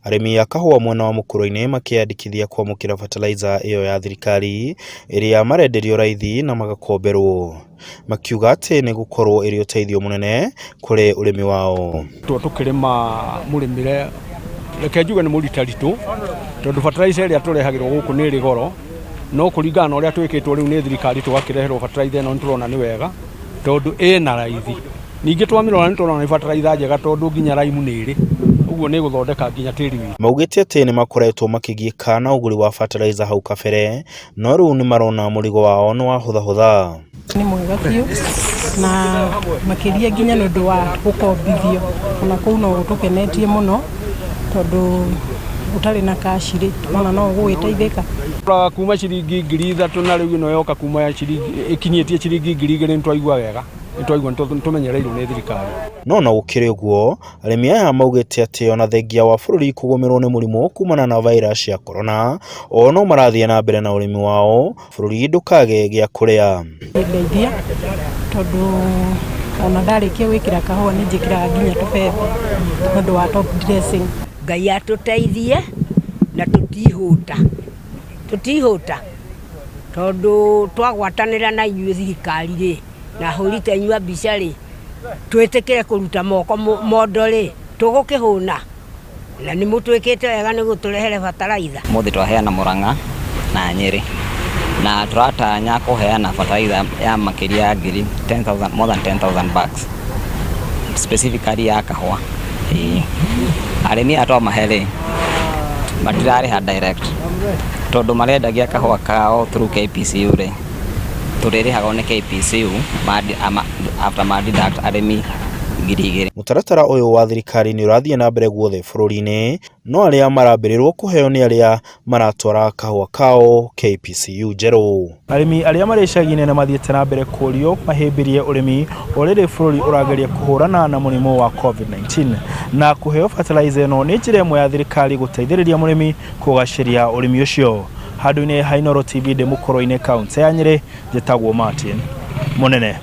Arimi a kahũa mwena wa mũkũrũ-inĩ makĩandĩkithia kwamukira bataraitha ĩyo ya thirikari ĩrĩa marenderio raithi na magakomberwo, makiuga atĩ nĩ gũkorwo ĩrĩ ũteithio mũnene kũrĩ ũrĩmi wao. Tũkĩrĩma mũrĩmire reke njuge nĩ mũritaritũ tondũ bataraitha ĩrĩa tũrehagĩrwo gũkũ nĩ ĩrĩ goro, no kũringana na ũrĩa twĩkĩtwo rĩu nĩ thirikari tũgakĩreherwo bataraitha ĩno nĩtũrona nĩ wega tondũ ĩna raithi. Ningĩ twamĩrora nĩtũrona nĩ bataraitha njega tondũ nginya raimu nĩ ĩrĩ, ũguo nĩ gũthondeka nginya tĩri witũ. Maugĩte atĩ nĩ makoretwo makĩgiĩka na ũgũri wa bataraitha hau kabere, no rĩu nĩ marona mũrigo wao nĩ wahũthahũtha. Nĩ mwega biũ na makĩria nginya nĩ ũndũ wa gũkombithio, ona kũu no gũtũkenetie mũno tondũ ũtarĩ na kaci-rĩ ona no ũgũgĩteithĩka. Kuma ciringi 3,000 na rĩu ĩno yoka kuma ikinyĩtie ciringi 2,000 nĩtwaigua wega, nĩtwaigua nĩtũmenyereirwo nĩ thirikari. No na gũkĩrĩ ũguo, arĩmi aya maugĩte atĩ ona thengia wa bũrũri kũgũmĩrwo nĩ mũrimũ kumana na virus ya corona, o no marathiĩ na mbere na ũrĩmi wao, bũrũri ndũkage gĩa kũrĩa. Ndeithia tondũ ona ndarĩkia gwĩkĩra kahũa nĩ njĩkĩraga nginya tũbebe nĩ ũndũ wa top dressing. Ngai atũteithie na tũtihũta tondũ twagwatanĩra na inyuĩ thirikari-rĩ na hũrite inyuĩ mbica-rĩ, twĩtĩkĩre kũruta moko mondo-rĩ tũgũkĩhũna, na nĩ mũtwĩkĩte wega nĩ gũtũrehere bataraitha. Mũthĩ twaheana Murang'a na Nyeri na tũratanya kũheana bataraitha ya makĩria ya ngiri 10,000, more than 10,000 bags specifically ya kahũa. Arĩmi atwa mahere matirarĩha direct tondũ marendagia kahũa kao through KPCU-rĩ, tũrĩrĩhagwo nĩ KPCU after deduct arĩmi 2,000. Mũtaratara ũyũ wa thirikari nĩ ũrathiĩ na mbere guothe bũrũri-inĩ, no arĩa marambĩrĩrwo kũheo nĩ arĩa maratwara kahũa kao KPCU njerũ. Arĩmi arĩa marĩ icagi-inĩ nĩ mathiĩte na mbere kũũrio mahĩmbĩrie ũrĩmi o rĩrĩ bũrũri ũrageria kũhũrana na mũrimũ wa COVID-19, na kũheo bataraitha ĩno nĩ njĩra ĩmwe ya thirikari gũteithĩrĩria mũrĩmi kũgacĩria ũrĩmi ũcio. Handũ-inĩ ha Inooro TV ndĩ mũkũrũ-inĩ kaunti ya Nyeri, njĩtagwo Martin Mũnene.